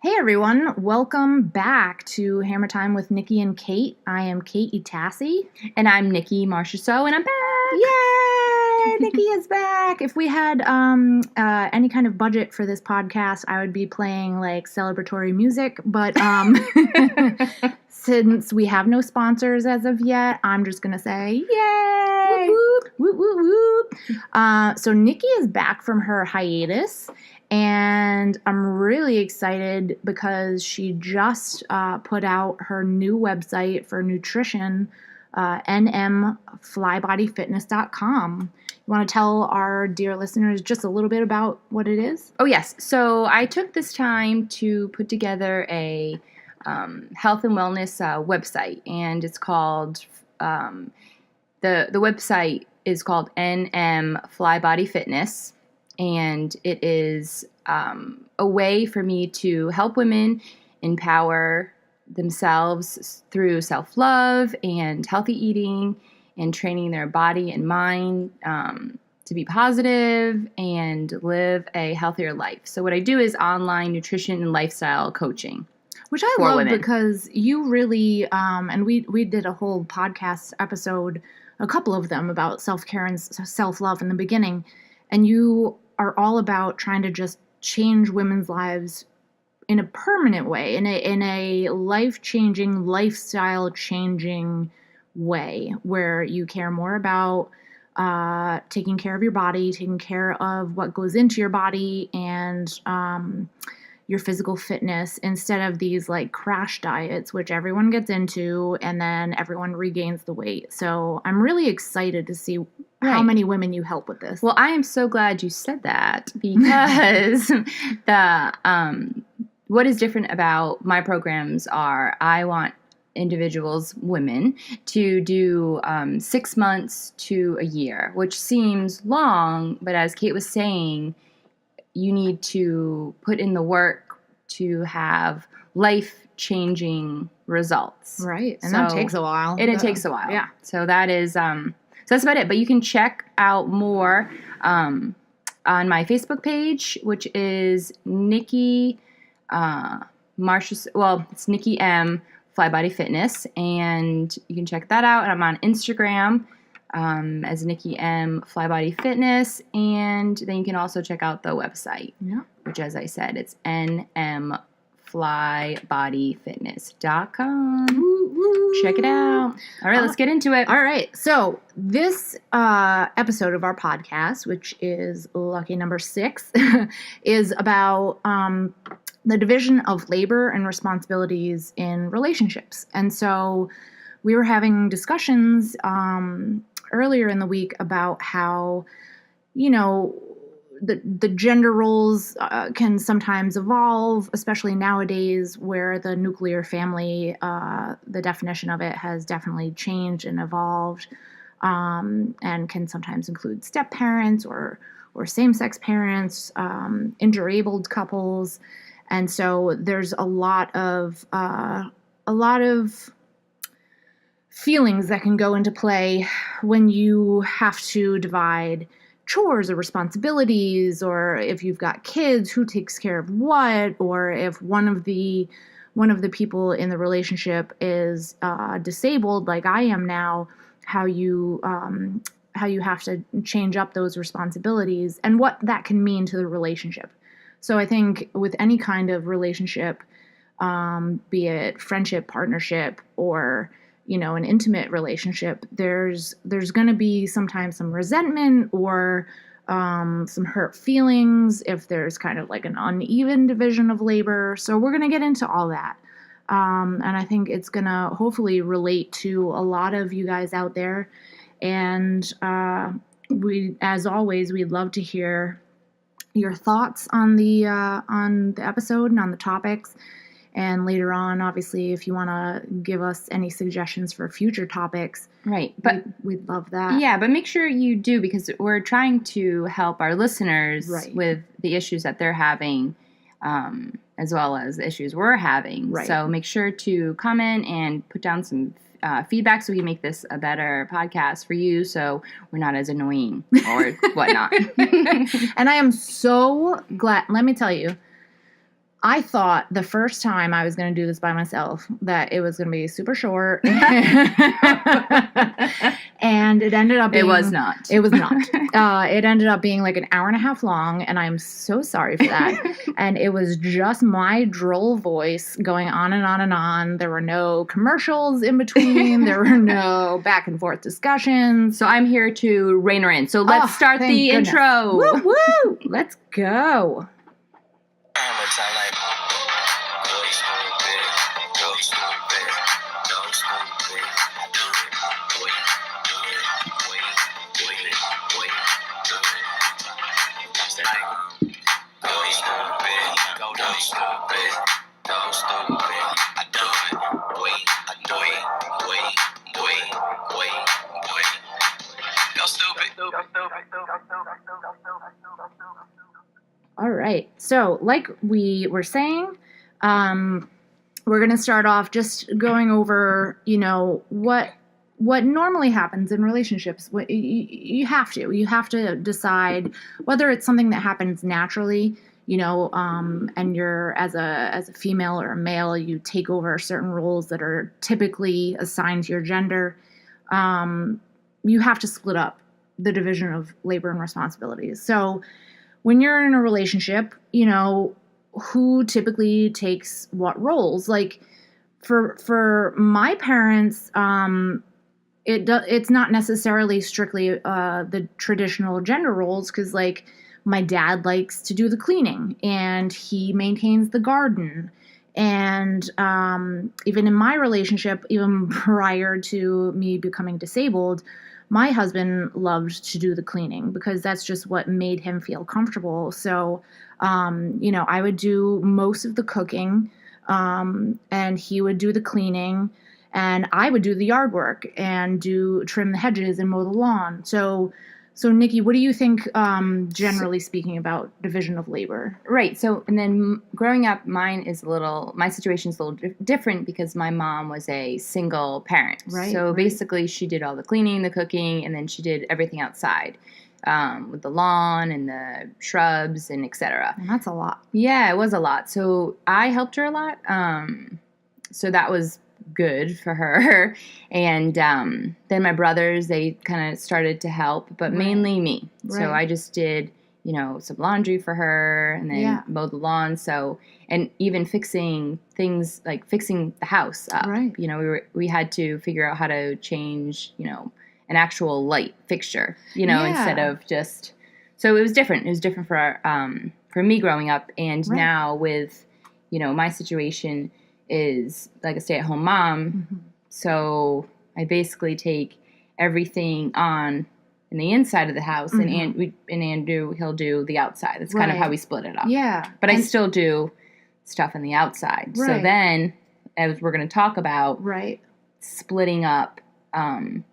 Hey everyone, welcome back to Hammer Time with Nikki and Kate. I am Kate Itassi. And I'm Nikki Marchessault, and I'm back! Yay! Nikki is back! If we had any kind of budget for this podcast, I would be playing like celebratory music, but since we have no sponsors as of yet, I'm just gonna say yay! Whoop, whoop, whoop, whoop, whoop. So Nikki is back from her hiatus. And I'm really excited because she just put out her new website for nutrition, nmflybodyfitness.com. You want to tell our dear listeners just a little bit about what it is? Oh, yes. So I took this time to put together a health and wellness website, and it's called, the website is called NM Flybody Fitness. And it is a way for me to help women empower themselves through self-love and healthy eating and training their body and mind to be positive and live a healthier life. So what I do is online nutrition and lifestyle coaching. Which I love because you really, and we did a whole podcast episode, a couple of them about self-care and self-love in the beginning. And you are all about trying to just change women's lives in a permanent way, in a life-changing, lifestyle-changing way, where you care more about taking care of your body, taking care of what goes into your body, and your physical fitness, instead of these like crash diets, which everyone gets into, and then everyone regains the weight. So I'm really excited to see how many women you help with this. Well, I am so glad you said that, because what is different about my programs are I want individuals, women, to do 6 months to a year, which seems long, but as Kate was saying, you need to put in the work to have life-changing results. Right, and that takes a while. And it takes a while. Yeah. So that is... so that's about it. But you can check out more on my Facebook page, which is Nikki it's Nikki M Flybody Fitness, and you can check that out. And I'm on Instagram as Nikki M Flybody Fitness, and then you can also check out the website, which, as I said, it's nmflybodyfitness.com. Check it out. All right, let's get into it. All right. So this episode of our podcast, which is lucky number 6, is about the division of labor and responsibilities in relationships. And so we were having discussions earlier in the week about how, the gender roles can sometimes evolve, especially nowadays where the nuclear family, the definition of it has definitely changed and evolved, and can sometimes include step parents or same-sex parents, interabled couples. And so there's a lot of feelings that can go into play when you have to divide chores or responsibilities, or if you've got kids, who takes care of what, or if one of the people in the relationship is disabled, like I am now, how you have to change up those responsibilities and what that can mean to the relationship. So I think with any kind of relationship, be it friendship, partnership, or an intimate relationship, there's going to be sometimes some resentment or some hurt feelings if there's kind of like an uneven division of labor. So we're going to get into all that. And I think it's going to hopefully relate to a lot of you guys out there. And as always, we'd love to hear your thoughts on the episode and on the topics. And later on, obviously, if you want to give us any suggestions for future topics, right? But we'd love that. Yeah, but make sure you do, because we're trying to help our listeners with the issues that they're having, as well as the issues we're having. Right. So make sure to comment and put down some feedback so we can make this a better podcast for you, so we're not as annoying or whatnot. And I am so glad. Let me tell you. I thought the first time I was going to do this by myself that it was going to be super short. And it ended up being... It was not. It was not. It ended up being like an hour and a half long, and I'm so sorry for that. And it was just my droll voice going on and on and on. There were no commercials in between. There were no back and forth discussions. So I'm here to rein her in. So let's start the intro. Woo woo! Let's go. All right. So, like we were saying, we're going to start off just going over, what normally happens in relationships. You have to decide whether it's something that happens naturally, and you're as a female or a male, you take over certain roles that are typically assigned to your gender. You have to split up the division of labor and responsibilities. So when you're in a relationship, who typically takes what roles? Like for my parents, it's not necessarily strictly the traditional gender roles, because like my dad likes to do the cleaning and he maintains the garden. And even in my relationship, even prior to me becoming disabled, my husband loved to do the cleaning because that's just what made him feel comfortable. So, I would do most of the cooking, and he would do the cleaning, and I would do the yard work and trim the hedges and mow the lawn. So Nikki, what do you think, generally speaking, about division of labor? Right. So, and then growing up, my situation's a little different because my mom was a single parent. Right. So basically she did all the cleaning, the cooking, and then she did everything outside, with the lawn and the shrubs and etc. And that's a lot. Yeah, it was a lot. So I helped her a lot. So that was good for her. And then my brothers, they kind of started to help, but mainly me. Right. So I just did, some laundry for her and then mowed the lawn. So, and even fixing things like fixing the house up. Right. We had to figure out how to change, an actual light fixture, instead of just, so it was different. It was different for me growing up. And now with, my situation is like a stay-at-home mom. Mm-hmm. So I basically take everything on in the inside of the house, mm-hmm. and Andrew, he'll do the outside. That's kind of how we split it up. Yeah. But I still do stuff on the outside. Right. So then, as we're going to talk about, splitting up, lopsided.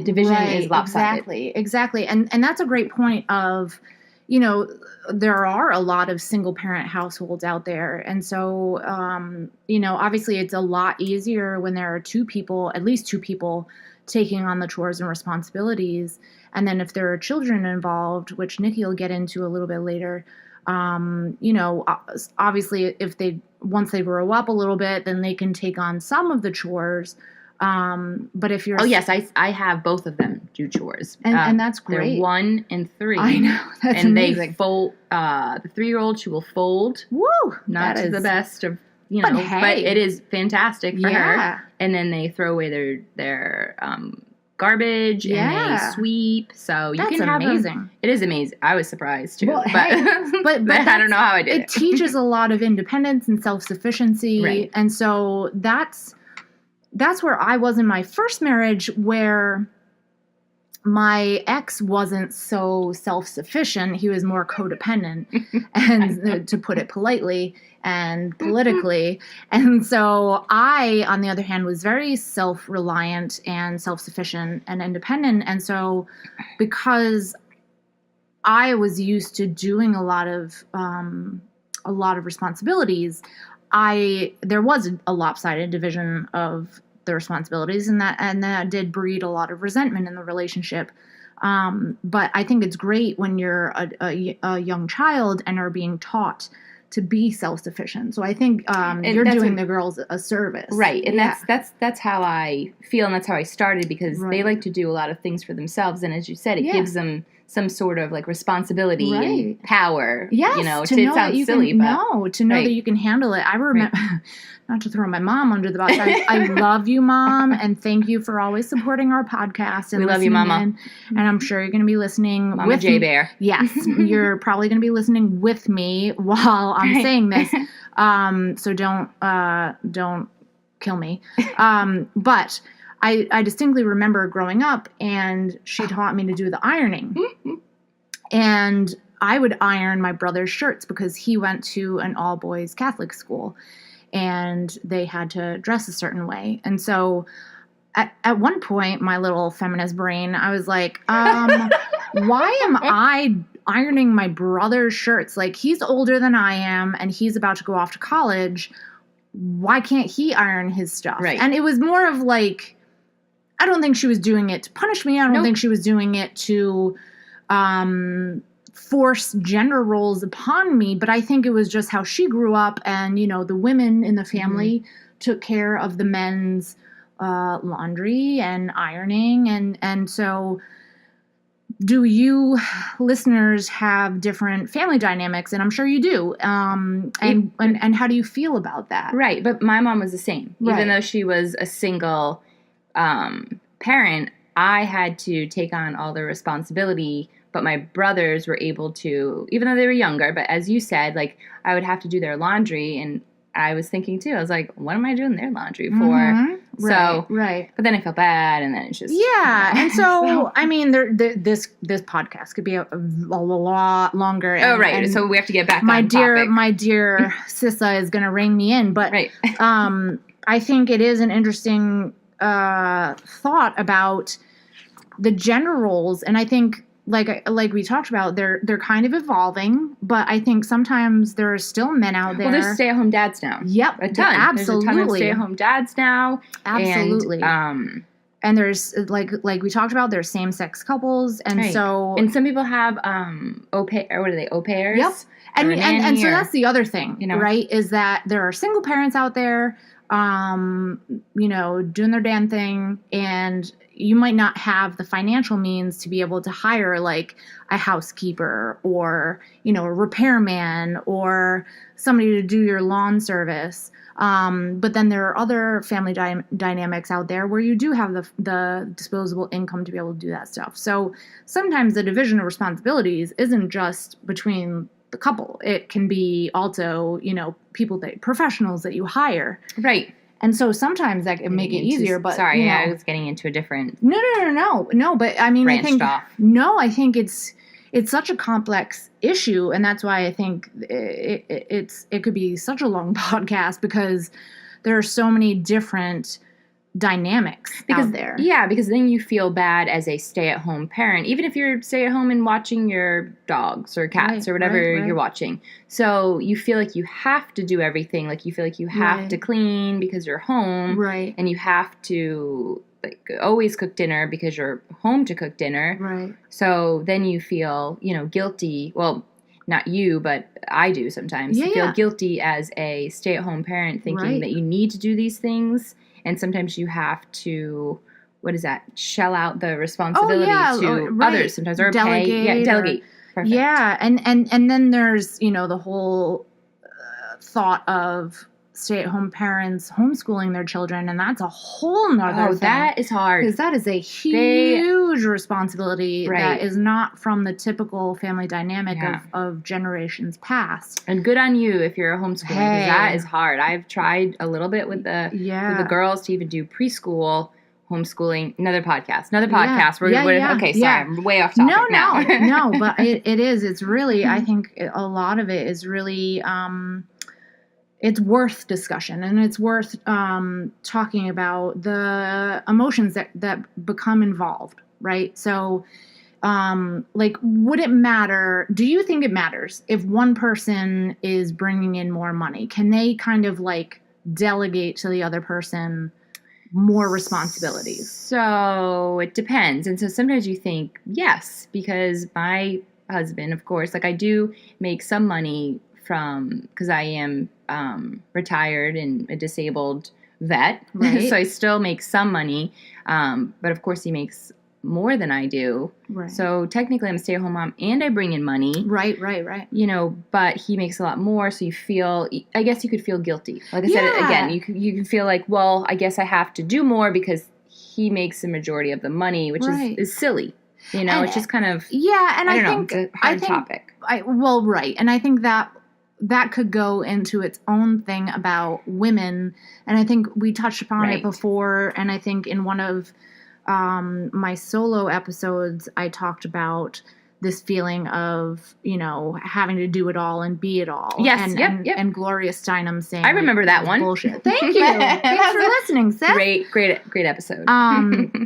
Division is lopsided. Exactly. And that's a great point of, there are a lot of single parent households out there. And so, obviously it's a lot easier when there are at least two people taking on the chores and responsibilities. And then if there are children involved, which Nikki will get into a little bit later, obviously once they grow up a little bit, then they can take on some of the chores. But if you're... Oh, yes, I have both of them do chores. And that's great. They're 1 and 3. I know. That's and amazing. They fold, the 3-year-old, she will fold. Woo! Not to the best of, but it is fantastic for her. And then they throw away their garbage and they sweep. So you can have amazing. It is amazing. I was surprised too. Well, but I don't know how I did it. It teaches a lot of independence and self-sufficiency. Right. And so that's where I was in my first marriage, where my ex wasn't so self-sufficient. He was more codependent, and to put it politely and politically. And so I, on the other hand, was very self-reliant and self-sufficient and independent. And so because I was used to doing a lot of responsibilities, there was a lopsided division of the responsibilities, and that did breed a lot of resentment in the relationship. But I think it's great when you're a young child and are being taught to be self-sufficient. So I think you're doing the girls a service. Right. And that's how I feel, and that's how I started, because they like to do a lot of things for themselves. And as you said, it gives them some sort of like responsibility and power. Yes, you know, to know sounds that you silly, can, but to know that you can handle it. I remember, not to throw my mom under the bus. I love you, Mom, and thank you for always supporting our podcast. And we love you, Mama. And I'm sure you're going to be listening Mama with J Bear. Yes, you're probably going to be listening with me while I'm saying this. So don't kill me. But I distinctly remember growing up, and she taught me to do the ironing. And I would iron my brother's shirts because he went to an all-boys Catholic school, and they had to dress a certain way. And so at one point, my little feminist brain, I was like, why am I ironing my brother's shirts? Like, he's older than I am, and he's about to go off to college. Why can't he iron his stuff? Right. And it was more of like, I don't think she was doing it to punish me. I don't think she was doing it to force gender roles upon me. But I think it was just how she grew up. And, you know, the women in the family took care of the men's laundry and ironing. And so do you listeners have different family dynamics? And I'm sure you do. And how do you feel about that? Right. But my mom was the same. Even though she was a single parent, I had to take on all the responsibility, but my brothers were able to, even though they were younger, but as you said, like, I would have to do their laundry, and I was thinking too, I was like, what am I doing their laundry for? Right. But then I felt bad, and then it's just and so I mean, this podcast could be a lot longer. And, and so we have to get back. My on dear, topic. my dear Sissa is going to rein me in, but I think it is an interesting thought about the gender roles, and I think like we talked about, they're kind of evolving, but I think sometimes there are still men out there. Well, there's stay-at-home dads now. Yep, a ton. Absolutely, there's a ton of stay-at-home dads now. Absolutely, and there's like we talked about, there's same-sex couples, and so some people have au pair, or what are they, au pairs? Yep, and so that's the other thing, you know, right? Is that there are single parents out there, you know, doing their damn thing, and you might not have the financial means to be able to hire like a housekeeper or, you know, a repairman or somebody to do your lawn service. But then there are other family dynamics out there where you do have the disposable income to be able to do that stuff. So sometimes the division of responsibilities isn't just between the couple. It can be also, you know, professionals that you hire. Right. And so sometimes that can make it easier, but sorry, you know, I was getting into a different. No. But I mean, I think off. I think it's such a complex issue, and that's why I think it could be such a long podcast, because there are so many different dynamics out there. Yeah, because then you feel bad as a stay-at-home parent, even if you're stay-at-home and watching your dogs or cats or whatever you're watching. So you feel like you have to do everything. Like you feel like you have to clean because you're home. Right. And you have to like always cook dinner because you're home to cook dinner. Right. So then you feel, you know, guilty. Well, not you, but I do sometimes. Yeah, you feel guilty as a stay-at-home parent, thinking that you need to do these things. And sometimes you have to, shell out the responsibility to others sometimes, or delegate. Delegate. Perfect. Yeah, and then there's, you know, the whole thought of stay-at-home parents homeschooling their children, and that's a whole nother thing. That is hard. Because that is a huge responsibility that is not from the typical family dynamic of generations past. And good on you if you're a homeschooler, because that is hard. I've tried a little bit with the girls to even do preschool homeschooling. Another podcast. Okay, sorry, I'm way off topic now. No, but it is. It's really, I think a lot of it is really... it's worth discussion, and it's worth talking about the emotions that become involved, right? So, like, would it matter? Do you think it matters if one person is bringing in more money? Can they kind of like delegate to the other person more responsibilities? So it depends. And so sometimes you think, yes, because my husband, of course, like I do make some money because I am retired and a disabled vet. Right. So I still make some money. But of course he makes more than I do. Right. So technically I'm a stay-at-home mom and I bring in money. Right. But he makes a lot more, so I guess you could feel guilty. Like I said, again, you can feel like, well, I guess I have to do more because he makes the majority of the money, which is silly. It's just kind of... Yeah, and I don't know, it's a hard topic. Right. And I think that could go into its own thing about women, and I think we touched upon it before, and I think in one of my solo episodes, I talked about this feeling of, having to do it all and be it all. Yes, and Gloria Steinem saying, I remember that one. Bullshit. Thank you. Thanks for listening, sis. Great episode.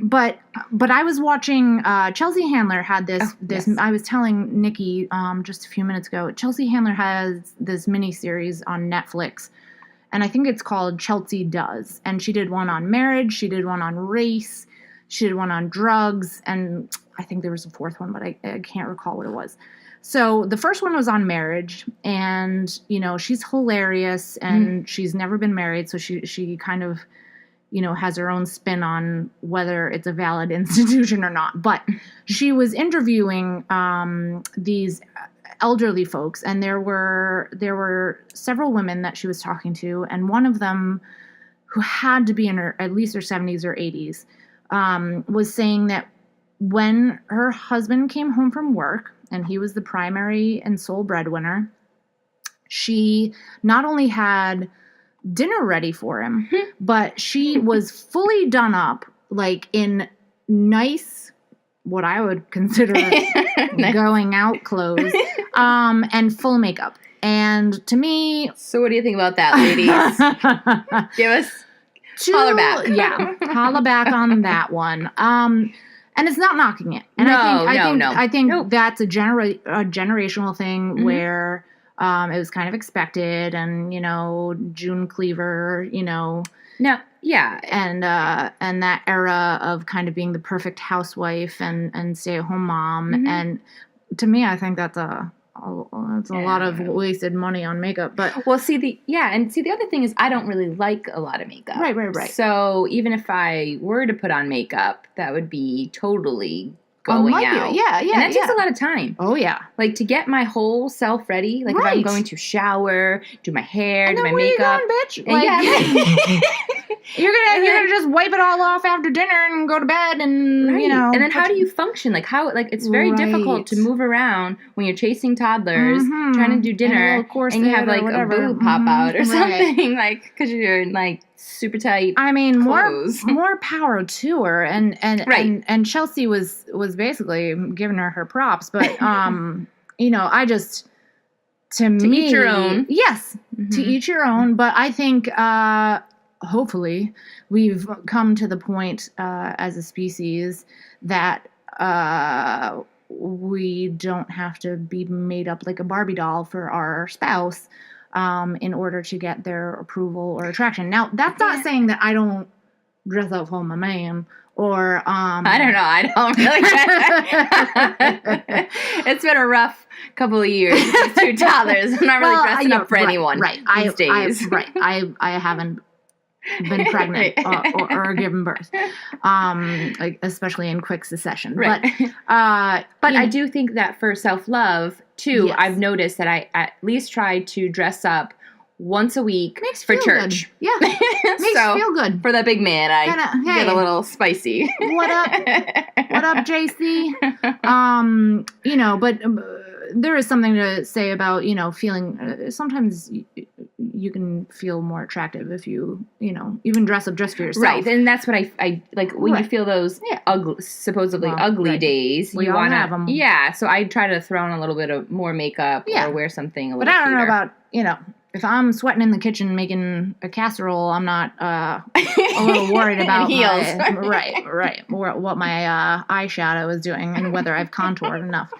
But I was watching, Chelsea Handler had this, yes. I was telling Nikki just a few minutes ago, Chelsea Handler has this mini-series on Netflix, and I think it's called Chelsea Does. And she did one on marriage, she did one on race, she did one on drugs, and I think there was a fourth one, but I can't recall what it was. So the first one was on marriage, and, she's hilarious, and she's never been married, so she kind of, has her own spin on whether it's a valid institution or not. But she was interviewing these elderly folks, and there were several women that she was talking to, and one of them, who had to be in at least her 70s or 80s, was saying that when her husband came home from work and he was the primary and sole breadwinner, she not only had dinner ready for him, but she was fully done up, like in nice, what I would consider going out clothes, and full makeup. And to me... So what do you think about that, ladies? Give us... holler back. Yeah, holler back on that one. And it's not knocking it. And I think that's a generational thing where it was kind of expected, and June Cleaver, No, yeah, and that era of kind of being the perfect housewife and stay-at-home mom, and to me, I think that's a lot of wasted money on makeup. But the other thing is, I don't really like a lot of makeup. Right. So even if I were to put on makeup, that would be totally going out. Yeah. And that takes a lot of time. Oh yeah. Like to get my whole self ready. Like if I'm going to shower, do my hair, do my makeup. Are you going, bitch? You're gonna just wipe it all off after dinner and go to bed, and And then how do you function? Like it's very difficult to move around when you're chasing toddlers, trying to do dinner, and you have like a boob pop out or something, like because you're in like super tight. I mean, clothes. more power to her, and Chelsea was basically giving her props, but I just to me, each your own. Yes, to each your own. But I think. Hopefully, we've come to the point as a species that we don't have to be made up like a Barbie doll for our spouse in order to get their approval or attraction. Now, that's not saying that I don't dress up for my man. Or I don't know. I don't really get it. It's been a rough couple of years. These two toddlers. I'm not really dressing up for anyone these days. I haven't been pregnant or given birth, like especially in quick succession. Right. But I do think that for self-love too, yes. I've noticed that I at least try to dress up once a week for church. Good. Yeah, makes you feel good. For that big man, I get a little spicy. What up? What up, JC? But there is something to say about feeling. Sometimes you can feel more attractive if you even dress up just for yourself. Right, and that's what I like when you feel those supposedly ugly days. We all have them. Yeah, so I try to throw in a little bit of more makeup or wear something a little. But I don't know cuter. about if I'm sweating in the kitchen making a casserole, I'm not a little worried about heels. Right. What my eyeshadow is doing and whether I've contoured enough.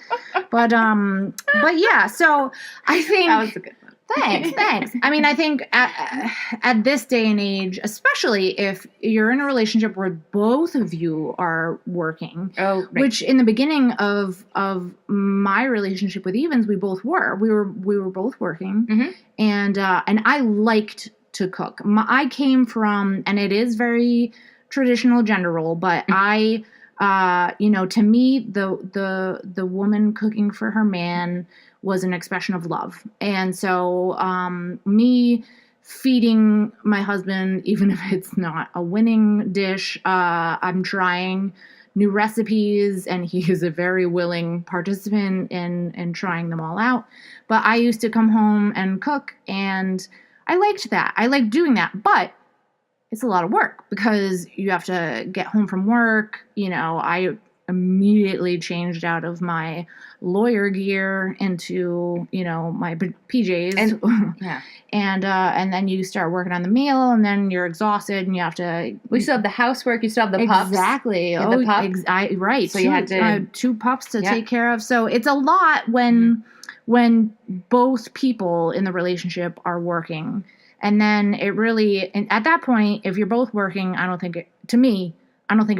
But yeah, so I think that was a good one. Thanks. I mean, I think at this day and age, especially if you're in a relationship where both of you are working, which in the beginning of my relationship with Evans, we both were. We were both working, and I liked to cook. I came from, and it is very traditional gender role, but I, to me, the woman cooking for her man was an expression of love. And so me feeding my husband, even if it's not a winning dish, I'm trying new recipes, and he is a very willing participant in trying them all out. But I used to come home and cook, and I liked that. I liked doing that. But it's a lot of work because you have to get home from work. I immediately changed out of my lawyer gear into, my PJs. And then you start working on the meal, and then you're exhausted, and you have to... We still have the housework. You still have the pups. Exactly. The pup. Right. So you had to... 2 pups to take care of. So it's a lot when both people in the relationship are working. And then it really... And at that point, if you're both working, I don't think it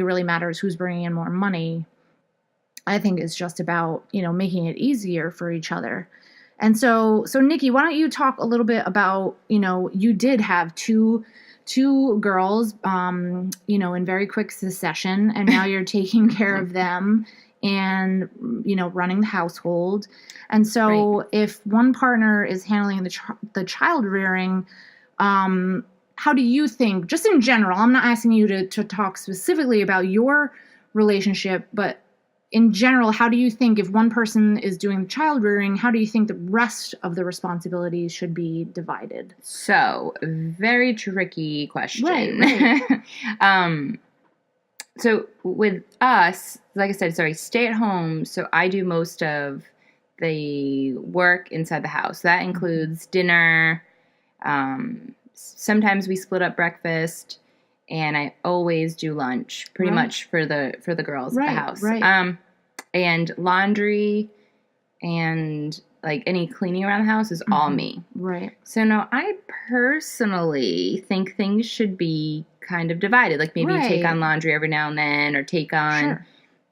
really matters who's bringing in more money. I think it's just about, making it easier for each other. And so Nikki, why don't you talk a little bit about, you did have two girls, in very quick succession, and now you're taking care of them and, running the household. And so if one partner is handling the child rearing, how do you think, just in general, I'm not asking you to talk specifically about your relationship, but in general, how do you think if one person is doing child rearing, how do you think the rest of the responsibilities should be divided? So, very tricky question. Right. So with us, like I said, stay at home. So I do most of the work inside the house. That includes dinner. Sometimes we split up breakfast, and I always do lunch pretty much for the girls at the house. Right. And laundry and like any cleaning around the house is all me. Right. So no, I personally think things should be kind of divided. Like maybe you take on laundry every now and then, or take on,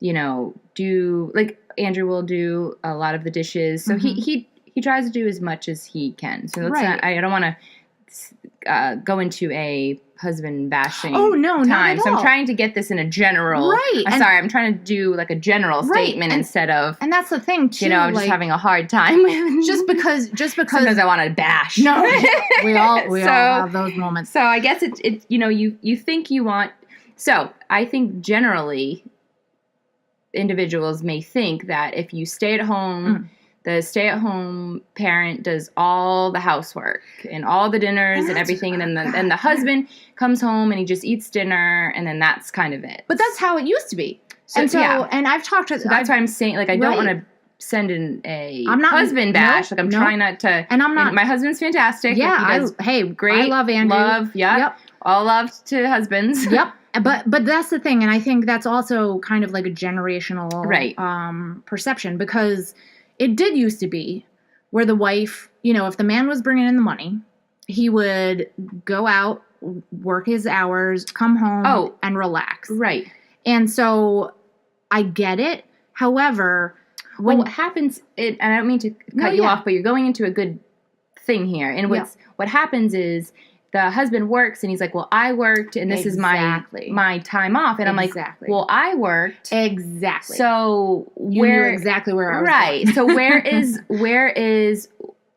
do like Andrew will do a lot of the dishes. So he tries to do as much as he can. So that's not, I don't want to go into a husband bashing time. Not at all. So I'm trying to get this in a general. Right. I'm trying to do like a general statement instead of. And that's the thing too. I'm just having a hard time with just because sometimes I want to bash. No, we all have those moments. So I guess it you think you want. So I think generally individuals may think that if you stay at home. The stay-at-home parent does all the housework and all the dinners and everything, and then the husband comes home and he just eats dinner, and then that's kind of it. But that's how it used to be. So, and I've talked to... So that's why I'm saying, like, I don't want to send in a husband bash. I'm trying not to... And I'm not... My husband's fantastic. Yeah, great. I love Andrew. Yep. All love to husbands. Yep. But that's the thing, and I think that's also kind of like a generational perception, because... It did used to be where the wife, if the man was bringing in the money, he would go out, work his hours, come home, and relax. Right. And so I get it. However, what happens, and I don't mean to cut you off, but you're going into a good thing here. And what happens is the husband works, and he's like, well, I worked, and this is my time off. And I'm like, well, I worked. Exactly. So you knew exactly where I was going. So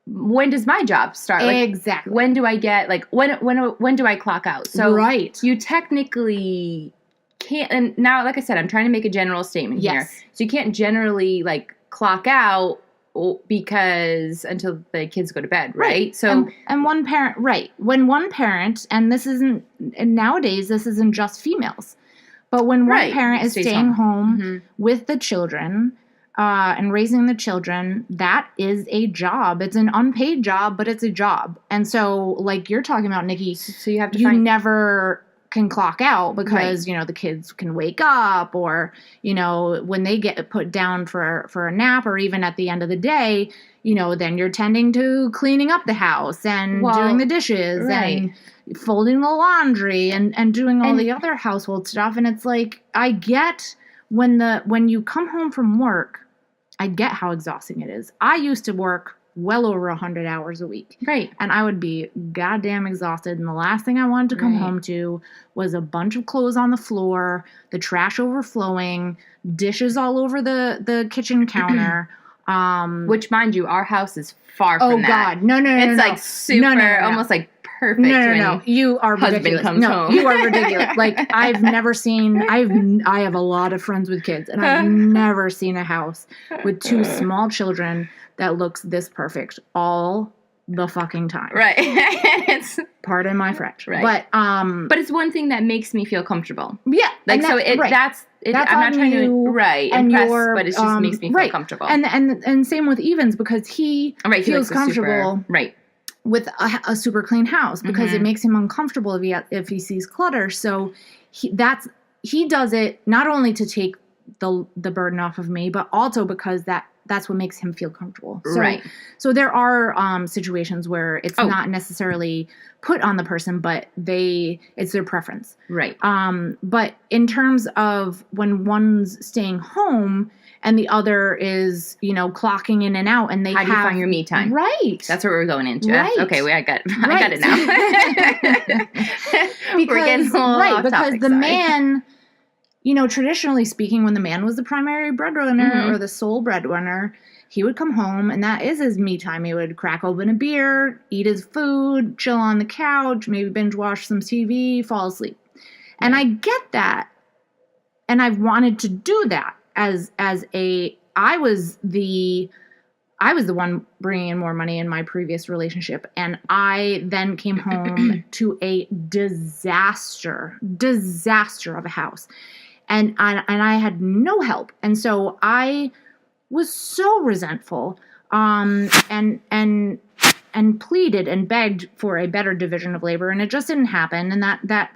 when does my job start? Like, exactly. When do I get, like, when do I clock out? So you technically can't, and now, like I said, I'm trying to make a general statement here. So you can't generally, like, clock out because until the kids go to bed, right? So and one parent, when one parent, and nowadays this isn't just females, but when one parent is staying home with the children and raising the children, that is a job. It's an unpaid job, but it's a job. And so, like you're talking about, Nikki, so you have to you never can clock out because, the kids can wake up, or, when they get put down for a nap, or even at the end of the day, then you're tending to cleaning up the house and doing the dishes and folding the laundry and doing all the other household stuff. And it's like, I get when you come home from work, I get how exhausting it is. I used to work well over 100 hours a week. Right. And I would be goddamn exhausted. And the last thing I wanted to come home to was a bunch of clothes on the floor, the trash overflowing, dishes all over the kitchen counter. Which, mind you, our house is far from that. Oh, God. No. It's like super, almost like perfect. No. You are ridiculous. Comes home. You are ridiculous. Like, I've never seen, I have a lot of friends with kids, and I've never seen a house with 2 small children that looks this perfect all the fucking time. Right. It's, pardon my French. Right. But it's one thing that makes me feel comfortable. Yeah. Like, so that's I'm not trying to impress, but it just makes me feel comfortable. And same with Evans, because he feels comfortable with a super clean house, because it makes him uncomfortable if he sees clutter. So he does it not only to take the burden off of me, but also because that's what makes him feel comfortable. So there are situations where it's not necessarily put on the person, but it's their preference. Right. But in terms of when one's staying home and the other is, clocking in and out, and how do you find your me time? Right. That's what we're going into. Right. Okay, I got it now. We're getting a little off because topic, the sorry. man, traditionally speaking, when the man was the primary breadwinner or the sole breadwinner, he would come home, and that is his me time. He would crack open a beer, eat his food, chill on the couch, maybe binge watch some TV, fall asleep. And I get that. And I've wanted to do that I was the one bringing in more money in my previous relationship. And I then came home to a disaster of a house. And I had no help. And so I was so resentful, and pleaded and begged for a better division of labor. And it just didn't happen. And that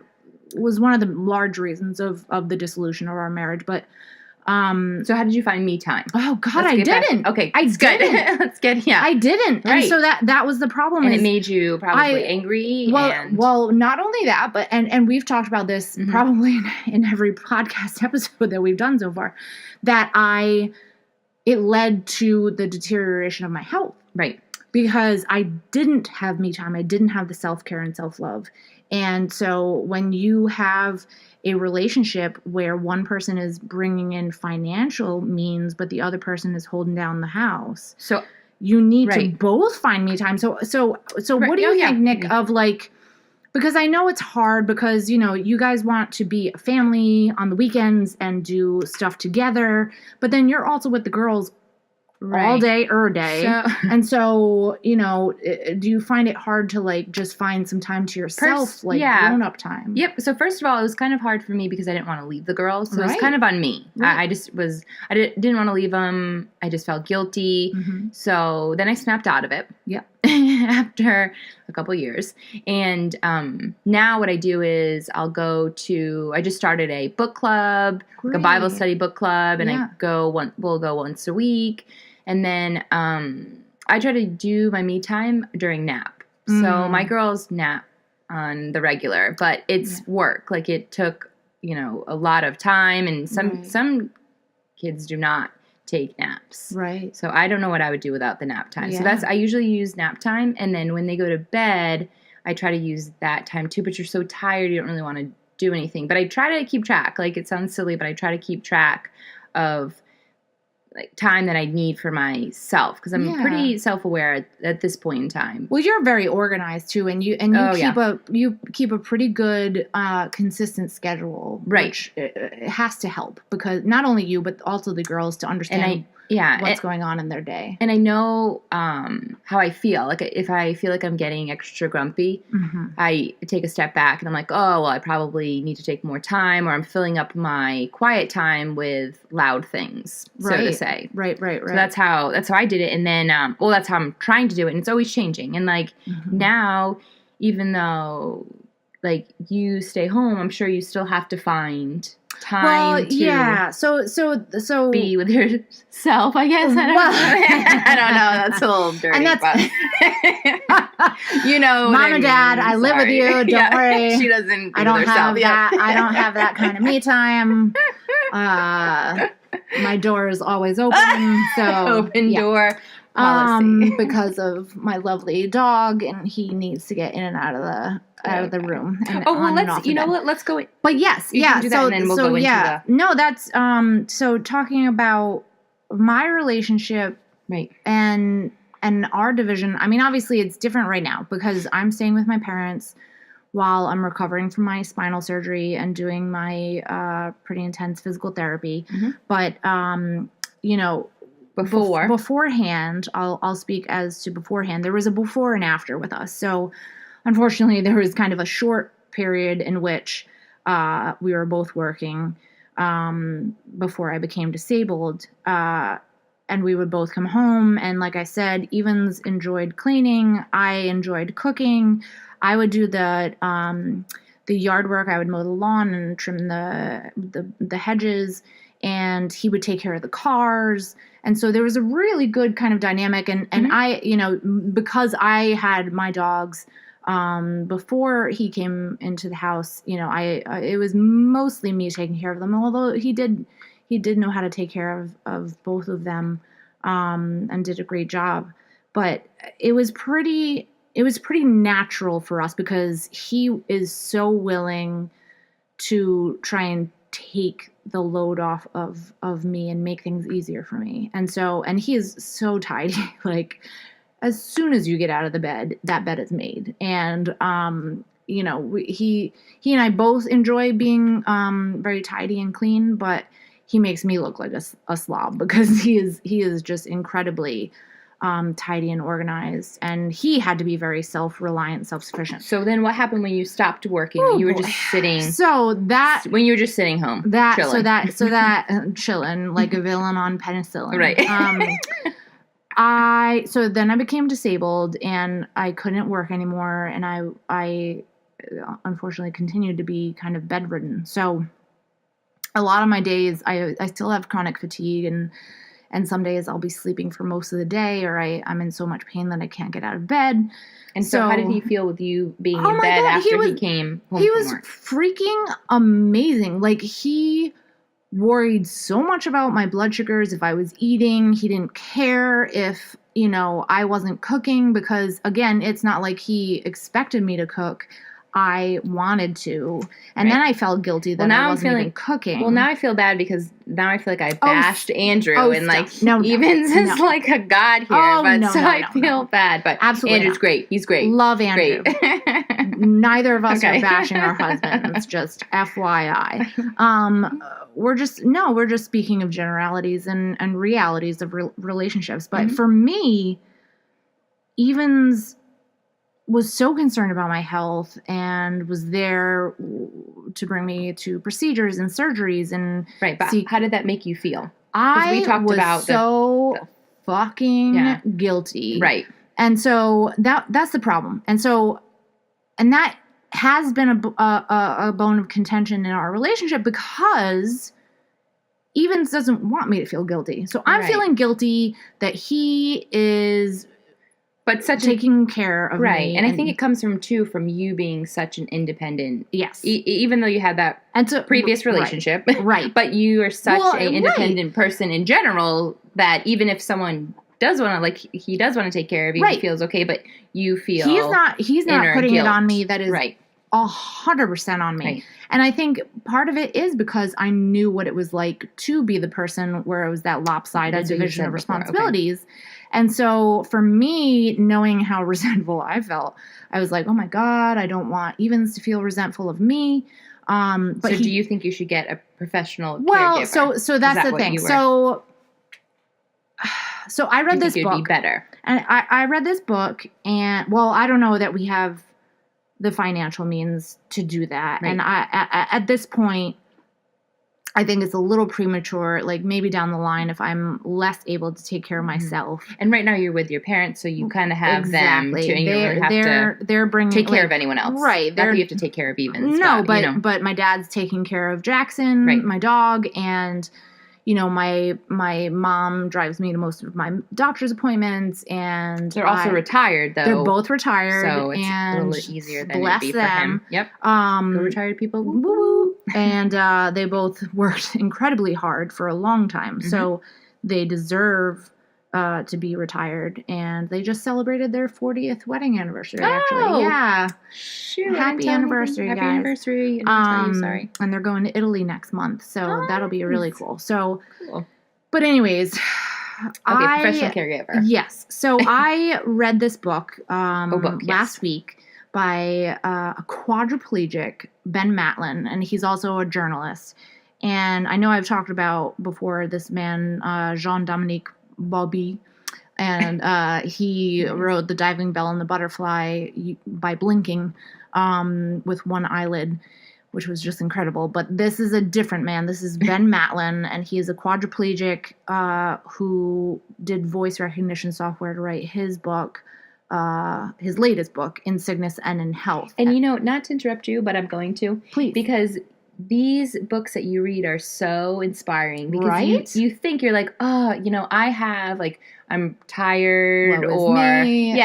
was one of the large reasons of the dissolution of our marriage. But so how did you find me time? Oh God, I didn't. Back. Okay, it's good. Let's get I didn't, right. And so that was the problem. And it made you probably angry. Well, not only that, but and we've talked about this probably in every podcast episode that we've done so far, that it led to the deterioration of my health, right? Because I didn't have me time. I didn't have the self-care and self-love. And so when you have a relationship where one person is bringing in financial means, but the other person is holding down the house, so you need to both find me time. So what do you think, Nick, of like, because I know it's hard because, you guys want to be a family on the weekends and do stuff together, but then you're also with the girls all day, and so, do you find it hard to like just find some time to yourself, grown-up time? Yep. So first of all, it was kind of hard for me because I didn't want to leave the girls. So it was kind of on me. I didn't want to leave them. I just felt guilty. So then I snapped out of it. Yep. After a couple years. And now what I do is I just started a book club, like a Bible study book club, and we'll go once a week. And then I try to do my me time during nap. So my girls nap on the regular, but it's work. Like it took, a lot of time, and some kids do not take naps. Right. So I don't know what I would do without the nap time. Yeah. So I usually use nap time, and then when they go to bed, I try to use that time too, but you're so tired you don't really want to do anything. But I try to keep track. Like it sounds silly, but I try to keep track of like time that I need for myself, because I'm pretty self-aware at this point in time. Well, you're very organized too, and you keep a pretty good consistent schedule, which has to help, because not only you but also the girls to understand what's going on in their day. And I know how I feel. Like if I feel like I'm getting extra grumpy, I take a step back and I'm like, oh, well, I probably need to take more time, or I'm filling up my quiet time with loud things, so to say. Right. So that's how I did it. And then, that's how I'm trying to do it. And it's always changing. And like now, even though like you stay home, I'm sure you still have to find time to So be with yourself, I guess. I don't know. That's a little dirty. And that's, you know, Mom and Dad, I live with you. Don't worry. She doesn't. I don't have that. I don't have that kind of me time. My door is always open. So open door policy. Because of my lovely dog, and he needs to get in and out of the room. And let's go. But yes, you can do that, and then we'll go into the... No, that's so talking about my relationship, right, and our division. I mean, obviously it's different right now because I'm staying with my parents while I'm recovering from my spinal surgery and doing my pretty intense physical therapy. Mm-hmm. But beforehand, I'll speak as to beforehand. There was a before and after with us. So unfortunately, there was kind of a short period in which we were both working before I became disabled. And we would both come home. And like I said, Evans enjoyed cleaning. I enjoyed cooking. I would do the yard work. I would mow the lawn and trim the hedges. And he would take care of the cars. And so there was a really good kind of dynamic. And mm-hmm. I, because I had my dogs before he came into the house, it was mostly me taking care of them. Although he did know how to take care of both of them and did a great job. But it was pretty natural for us because he is so willing to try and take the load off of me and make things easier for me. And he is so tidy. Like as soon as you get out of the bed, that bed is made. And he and I both enjoy being very tidy and clean, but he makes me look like a slob because he is just incredibly tidy and organized, and he had to be very self-reliant, self-sufficient. So then what happened when you stopped working? You were just sitting. When you were just sitting home, chilling. So that chilling like a villain on penicillin. Right. So then I became disabled and I couldn't work anymore, and I unfortunately continued to be kind of bedridden. So a lot of my days I still have chronic fatigue, and some days I'll be sleeping for most of the day, or I'm in so much pain that I can't get out of bed. And so how did he feel with you being in bed after he came home from work? He was freaking amazing. Like, he worried so much about my blood sugars, if I was eating. He didn't care if, I wasn't cooking because, again, it's not like he expected me to cook. I wanted to. And then I felt guilty that I wasn't even cooking. Well, now I feel bad because now I feel like I bashed Andrew and Evans is like a god here. I feel bad. But absolutely Andrew's great. He's great. Love Andrew. Great. Neither of us are bashing our husbands. Just FYI. We're just speaking of generalities and realities of relationships. But for me, Evans was so concerned about my health and was there to bring me to procedures and surgeries and but how did that make you feel? We talked about so fucking guilty, right? And so that's the problem. And that has been a bone of contention in our relationship because Evans doesn't want me to feel guilty. So I'm feeling guilty that he is. But taking care of me. And I think it comes from you being such an independent. Yes. Even though you had that previous relationship. Right. But you are such an independent person in general that even if someone does want to, he does want to take care of you, he feels okay, but you feel he's not putting guilt. It on me. That is 100% on me. Right. And I think part of it is because I knew what it was like to be the person where it was that lopsided division of responsibilities. Okay. And so for me, knowing how resentful I felt, I was like, oh my God, I don't want Evans to feel resentful of me. But do you think you should get a professional caregiver? So that's the thing. So I read this book. It'd be better. And I read this book, and I don't know that we have the financial means to do that. Right. And at this point, I think it's a little premature, like maybe down the line if I'm less able to take care of myself. And right now you're with your parents, so you kind of have them too, and you don't really have they're bringing, take care of anyone else. Right. Not that you have to take care of Evans. No, but my dad's taking care of Jackson, my dog, and my mom drives me to most of my doctor's appointments, and they're also retired though. They're both retired, so it's and a little easier than bless it'd be them. For him. Yep. Go retired people. Woo woo. And they both worked incredibly hard for a long time, so they deserve to be retired. And they just celebrated their 40th wedding anniversary. Actually, yeah. Shoot, happy anniversary, guys. Happy anniversary. I didn't tell you, sorry. And they're going to Italy next month, so that'll be really cool. So, cool. But anyways, professional caregiver. Yes. So I read this book last week by a quadriplegic, Ben Matlin, and he's also a journalist. And I know I've talked about before this man, Jean-Dominique Bauby, and he wrote The Diving Bell and the Butterfly by blinking with one eyelid, which was just incredible. But this is a different man. This is Ben Matlin, and he is a quadriplegic who did voice recognition software to write his book, his latest book, In Sickness and in Health. And not to interrupt you, but I'm going to. Please. Because these books that you read are so inspiring. Because you think, you're like, I have, like, I'm tired, woe is me.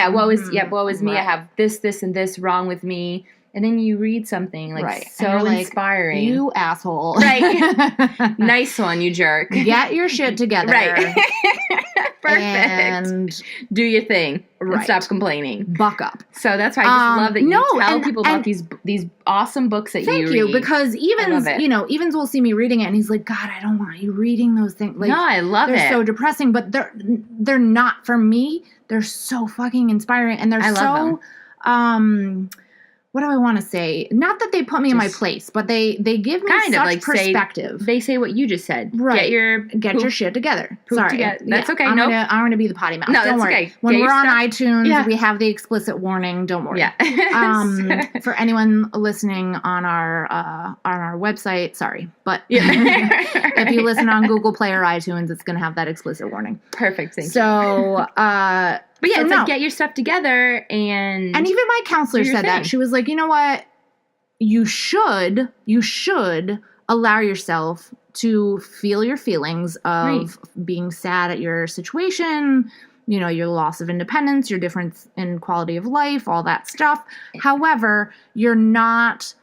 Woe is me. I have this, and this wrong with me. And then you read something so inspiring. You asshole. Right. Nice one, you jerk. Get your shit together. Right. Perfect. And do your thing. And stop complaining. Buck up. So that's why I just love that you tell people about these awesome books that you read. Thank you, because Evans will see me reading it and he's like, God, I don't want you reading those things. Like, no, I love it. They're so depressing, but they're not, for me, they're so fucking inspiring, and they're love them. What do I want to say? Not that they put me in my place, but they give me kind such of like perspective. They say what you just said. Right. Get your shit together. Sorry. Together. That's okay. I'm gonna be the potty mouth. No, don't worry. Okay. When we're on iTunes, we have the explicit warning. Don't worry. Yeah. For anyone listening on our website, sorry, but if you listen on Google Play or iTunes, it's gonna have that explicit warning. Perfect. Thank you. So, but yeah, it's like, get your stuff together, and even my counselor said that. She was like, you know what? You should allow yourself to feel your feelings of being sad at your situation, your loss of independence, your difference in quality of life, all that stuff. However, you're not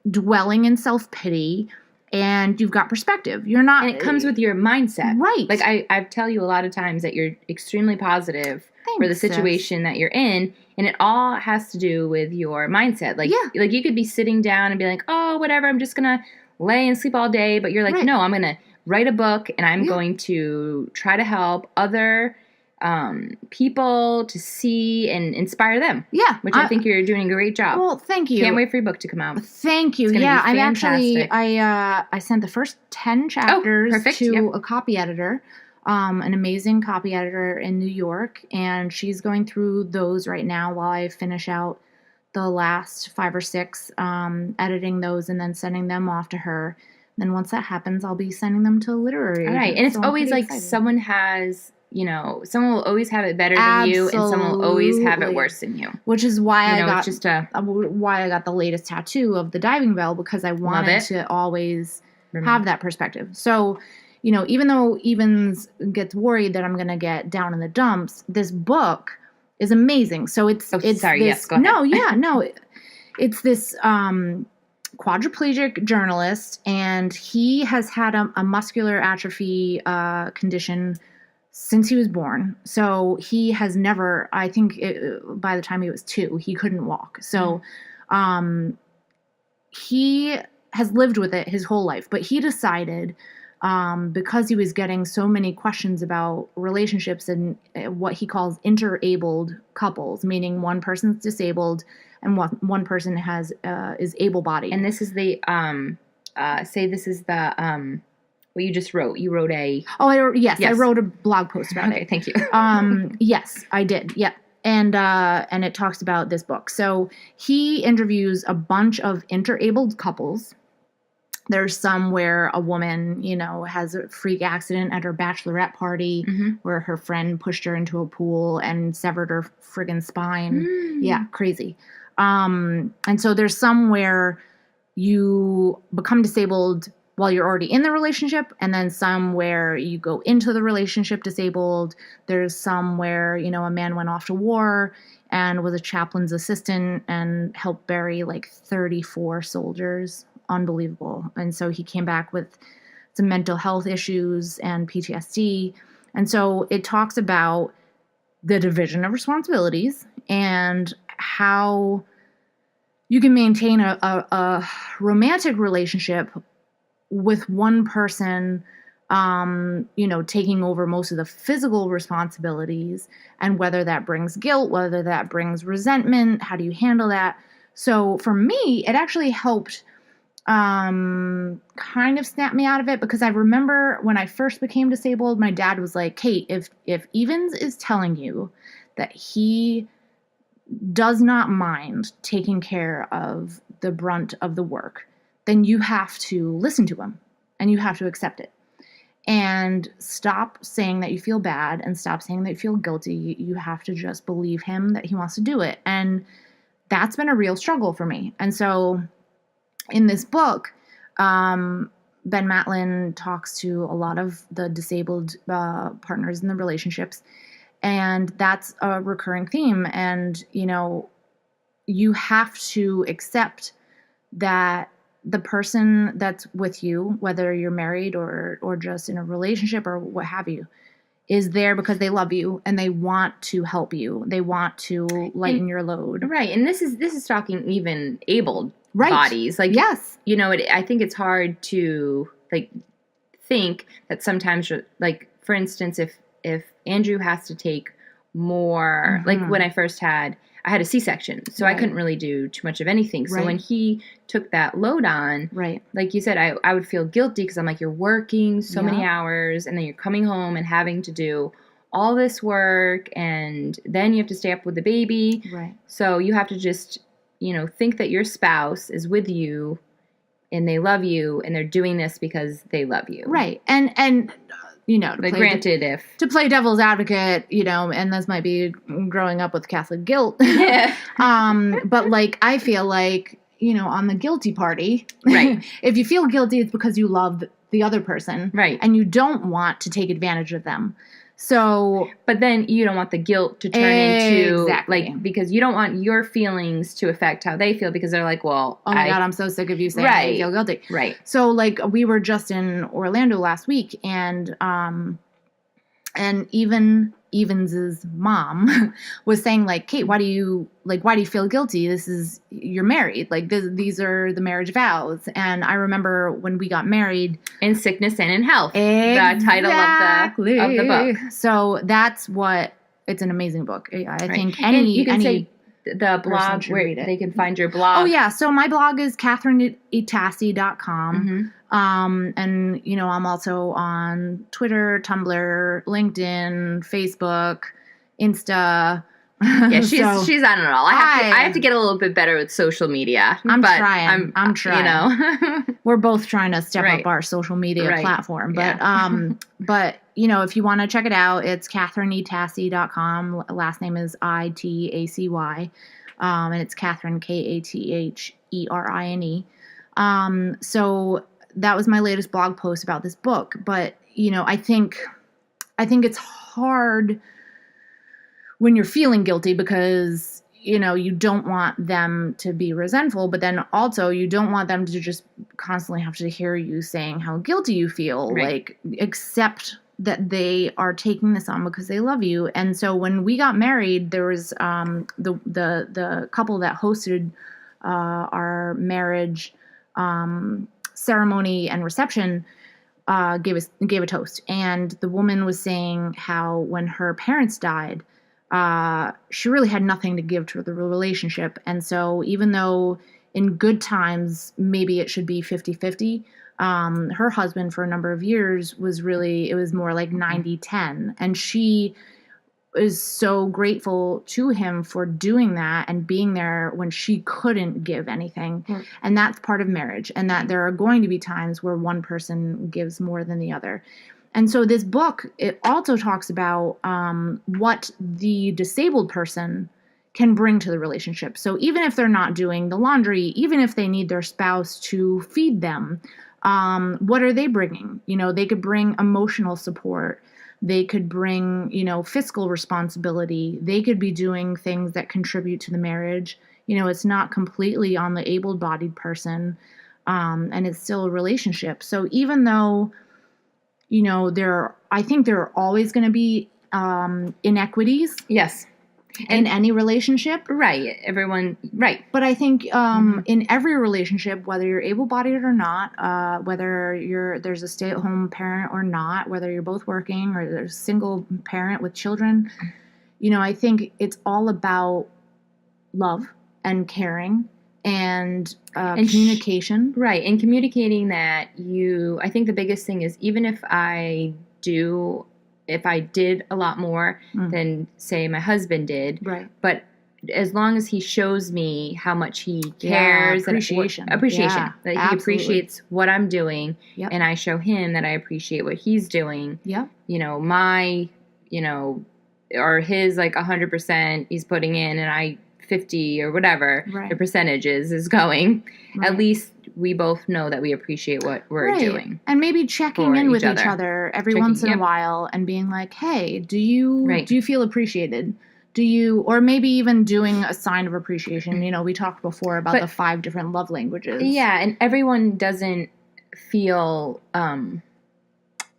dwelling in self-pity, and you've got perspective. You're not... And it comes with your mindset. Right. Like, I tell you a lot of times that you're extremely positive for the situation that you're in, and it all has to do with your mindset. Like, like you could be sitting down and be like, oh, whatever, I'm just going to lay and sleep all day. But you're like, no, I'm going to write a book, and I'm going to try to help other people to see and inspire them. Yeah. Which I think you're doing a great job. Well, thank you. Can't wait for your book to come out. Thank you. Yeah, I'm actually, I sent the first 10 chapters to a copy editor, an amazing copy editor in New York, and she's going through those right now while I finish out the last 5 or 6, editing those and then sending them off to her. Then once that happens, I'll be sending them to literary. All right. And it's always like someone has... someone will always have it better than you, and someone will always have it worse than you. Which is why why I got the latest tattoo of the diving bell, because I wanted to always have that perspective. So, even though Evans gets worried that I'm going to get down in the dumps, this book is amazing. So it's sorry. This, yes, go ahead. It's this quadriplegic journalist, and he has had a muscular atrophy condition since he was born. So he has never, I think by the time he was 2, he couldn't walk. So he has lived with it his whole life. But he decided, because he was getting so many questions about relationships and what he calls interabled couples, meaning one person's disabled and one person is able-bodied. And this is the, what you just wrote. You wrote a... Oh, yes. I wrote a blog post about it. Okay, thank you. Yes, I did. Yep. And it talks about this book. So he interviews a bunch of interabled couples, There's some where a woman, has a freak accident at her bachelorette party where her friend pushed her into a pool and severed her friggin' spine. Yeah, crazy. And so there's some where you become disabled while you're already in the relationship, and then some where you go into the relationship disabled. There's some where, a man went off to war and was a chaplain's assistant and helped bury like 34 soldiers. Unbelievable. And so he came back with some mental health issues and PTSD. And so it talks about the division of responsibilities and how you can maintain a romantic relationship with one person, taking over most of the physical responsibilities, and whether that brings guilt, whether that brings resentment, how do you handle that? So for me, it actually helped kind of snap me out of it, because I remember when I first became disabled, my dad was like, Kate, if Evans is telling you that he does not mind taking care of the brunt of the work, then you have to listen to him and you have to accept it. And stop saying that you feel bad and stop saying that you feel guilty. You have to just believe him that he wants to do it. And that's been a real struggle for me. And so in this book, Ben Matlin talks to a lot of the disabled partners in the relationships. And that's a recurring theme. And, you have to accept that the person that's with you, whether you're married or just in a relationship or what have you, is there because they love you and they want to help you. They want to lighten your load. Right. And this is talking even abled bodies. Like, yes. I think it's hard to think that sometimes, like, for instance, if Andrew has to take more, like when I had a C-section, so I couldn't really do too much of anything. So when he took that load on, like you said, I would feel guilty because I'm like, you're working so many hours and then you're coming home and having to do all this work and then you have to stay up with the baby. Right. So you have to just, think that your spouse is with you and they love you and they're doing this because they love you. Right. And to play devil's advocate, and this might be growing up with Catholic guilt. Yeah. But I feel like, on the guilty party, right. If you feel guilty, it's because you love the other person. Right. And you don't want to take advantage of them. So, but then you don't want the guilt to turn into because you don't want your feelings to affect how they feel because they're like, well, oh my God, I'm so sick of you saying I feel guilty. Right. So we were just in Orlando last week and even Evans's mom was saying Kate, why do you feel guilty? You're married. These are the marriage vows. And I remember when we got married, in sickness and in health, exactly. The title of the book. So that's what, it's an amazing book. I think you can say the blog where they can find your blog. Oh yeah. So my blog is katherineitasi.com. And I'm also on Twitter, Tumblr, LinkedIn, Facebook, Insta. Yeah, she's on it all. I have to get a little bit better with social media. I'm trying. We're both trying to step up our social media platform. But but if you want to check it out, it's katherineitasi.com. Last name is Itacy. And it's Katherine, Katherine. So that was my latest blog post about this book. But I think it's hard when you're feeling guilty because, you don't want them to be resentful, but then also you don't want them to just constantly have to hear you saying how guilty you feel. Right. Accept that they are taking this on because they love you. And so when we got married, there was the couple that hosted our marriage ceremony and reception gave a toast. And the woman was saying how when her parents died, she really had nothing to give to the relationship. And so even though in good times, maybe it should be 50-50, her husband for a number of years it was more like 90-10. And she is so grateful to him for doing that and being there when she couldn't give anything. Mm. And that's part of marriage, and that there are going to be times where one person gives more than the other. And so this book, it also talks about what the disabled person can bring to the relationship. So even if they're not doing the laundry, even if they need their spouse to feed them, what are they bringing? You know, they could bring emotional support. They could bring, you know, fiscal responsibility. They could be doing things that contribute to the marriage. You know, it's not completely on the able-bodied person, and it's still a relationship. So even though, you know, I think there are always going to be inequities. Yes. In any relationship. Right. Everyone, right. But I think in every relationship, whether you're able-bodied or not, whether there's a stay-at-home parent or not, whether you're both working or there's a single parent with children, you know, I think it's all about love and caring and communication. Right. And communicating that I think the biggest thing is, even if I did a lot more than, say, my husband did, right? But as long as he shows me how much he cares, appreciation, that absolutely. he appreciates what I'm doing, yep. and I show him that I appreciate what he's doing. Yep. You know, or his like 100% he's putting in, and I 50 or whatever the percentage is going. Right. At least we both know that we appreciate what we're doing. And maybe checking in with each other every once in a while and being like, hey, do you feel appreciated? Or maybe even doing a sign of appreciation. You know, we talked before about the 5 different love languages. Yeah, and everyone doesn't feel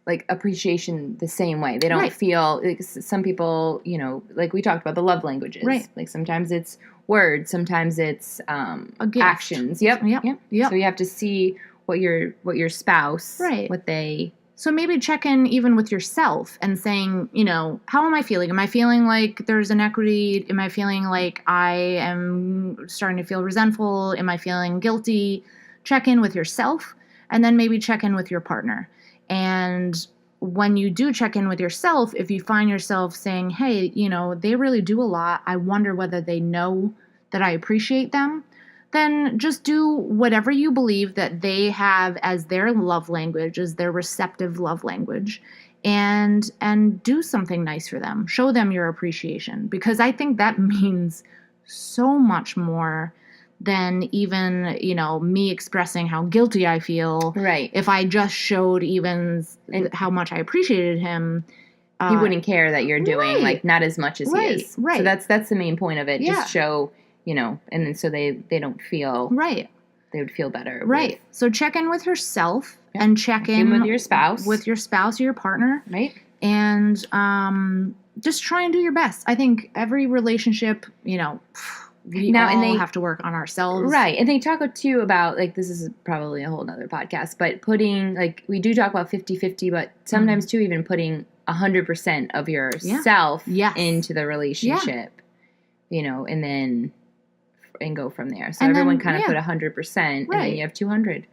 like appreciation the same way. They don't feel, like, some people, you know, like we talked about the love languages. Right. Like sometimes it's words, sometimes it's actions. Yep. So you have to see what your spouse, what they. So maybe check in even with yourself and saying, you know, how am I feeling? Am I feeling like there's inequity? Am I feeling like I am starting to feel resentful? Am I feeling guilty? Check in with yourself, and then maybe check in with your partner. And when you do check in with yourself, if you find yourself saying, hey, you know, they really do a lot, I wonder whether they know that I appreciate them, then just do whatever you believe that they have as their love language, as their receptive love language, and do something nice for them. Show them your appreciation, because I think that means so much more than even, you know, me expressing how guilty I feel. Right. If I just showed Evans how much I appreciated him, he wouldn't care that you're doing like not as much as he is. Right. So that's the main point of it. Yeah. Just show, you know, and then so they don't feel right. They would feel better. Right. So check in with yourself and check in with your spouse. With your spouse or your partner. Right. And just try and do your best. I think every relationship, you know, we all have to work on ourselves. Right. And they talk too about, like, this is probably a whole nother podcast, but putting, like, we do talk about 50-50, but sometimes too even putting 100% of yourself into the relationship, you know, and go from there. So everyone kind of put 100%, and then you have 200.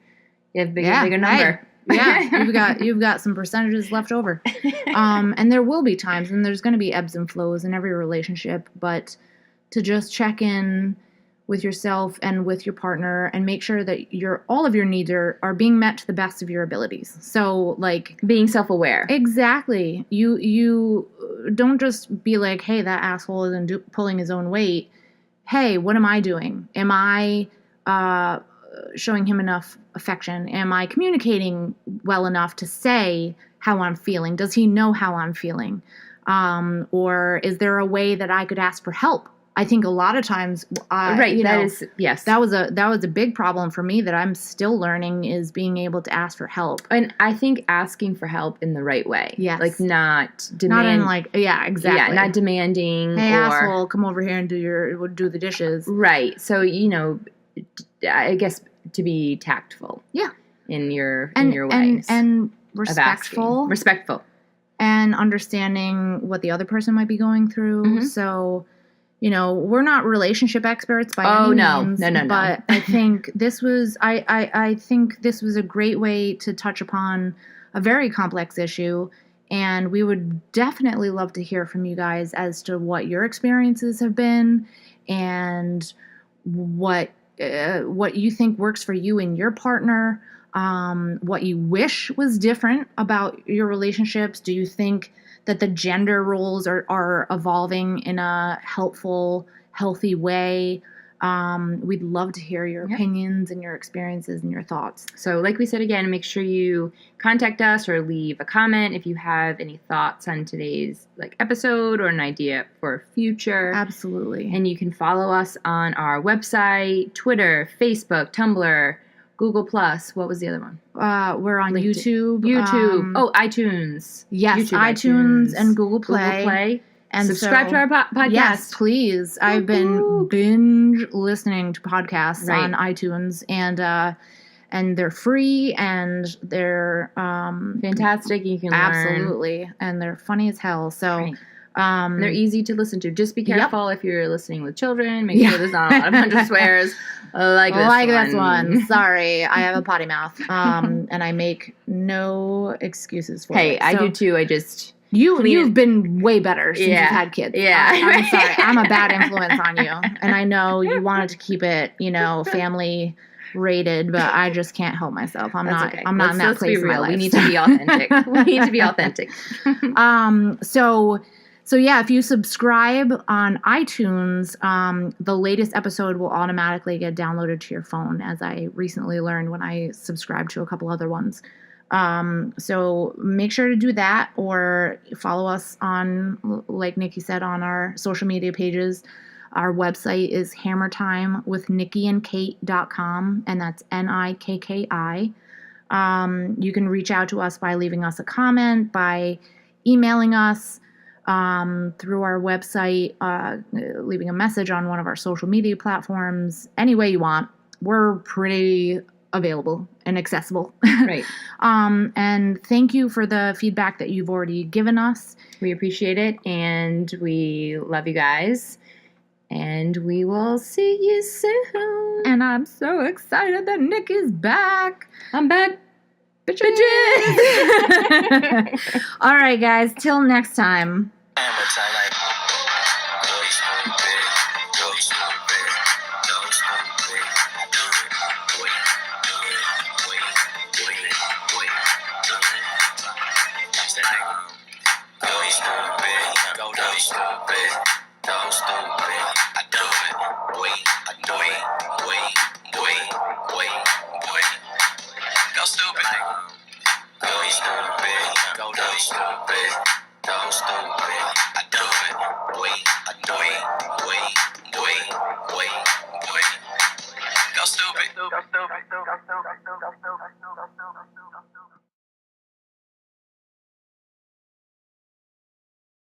You have bigger number. Yeah, you've got some percentages left over. And there will be times, and there's going to be ebbs and flows in every relationship, but to just check in with yourself and with your partner and make sure that all of your needs are being met to the best of your abilities. So, like, being self-aware. Exactly. You don't just be like, hey, that asshole isn't pulling his own weight. Hey, what am I doing? Am I showing him enough affection? Am I communicating well enough to say how I'm feeling? Does he know how I'm feeling? Or is there a way that I could ask for help? I think a lot of times, that was a big problem for me that I'm still learning, is being able to ask for help. And I think asking for help in the right way. Yes. Like not exactly. Yeah, not demanding. Hey, asshole, come over here and do the dishes. Right. So, you know, I guess to be tactful. Yeah. In your ways. And respectful. Respectful. And understanding what the other person might be going through. Mm-hmm. So, you know, we're not relationship experts by any means. No. But I think this was I think this was a great way to touch upon a very complex issue And we would definitely love to hear from you guys as to what your experiences have been and what you think works for you and your partner, what you wish was different about your relationships. Do you think that the gender roles are evolving in a helpful, healthy way? We'd love to hear your opinions and your experiences and your thoughts. So like we said again, make sure you contact us or leave a comment if you have any thoughts on today's episode or an idea for future. Absolutely. And you can follow us on our website, Twitter, Facebook, Tumblr, Google+. What was the other one? We're on YouTube. iTunes. Yes, YouTube, iTunes and Google Play. Google Play. And subscribe to our podcast. Yes, please. I've been binge listening to podcasts on iTunes, and they're free and they're fantastic. You can absolutely learn. And they're funny as hell. So they're easy to listen to. Just be careful if you're listening with children. Make sure there's not a bunch of swears like this one. Sorry, I have a potty mouth, and I make no excuses for it. Hey, I do too. You've been way better since you've had kids. Yeah. I'm sorry. I'm a bad influence on you. And I know you wanted to keep it, family rated, but I just can't help myself. I'm not in that place in my life. We need to be authentic. So yeah, if you subscribe on iTunes, the latest episode will automatically get downloaded to your phone, as I recently learned when I subscribed to a couple other ones. So make sure to do that, or follow us on, like Nikki said, on our social media pages. Our website is hammertimewithnickyandkate.com, and that's NIKKI. You can reach out to us by leaving us a comment, by emailing us through our website, leaving a message on one of our social media platforms, any way you want. We're pretty available and accessible. Right. And thank you for the feedback that you've already given us. We appreciate it, and we love you guys. And we will see you soon. And I'm so excited that Nick is back. I'm back. Bitches. All right, guys. Till next time. Go stupid.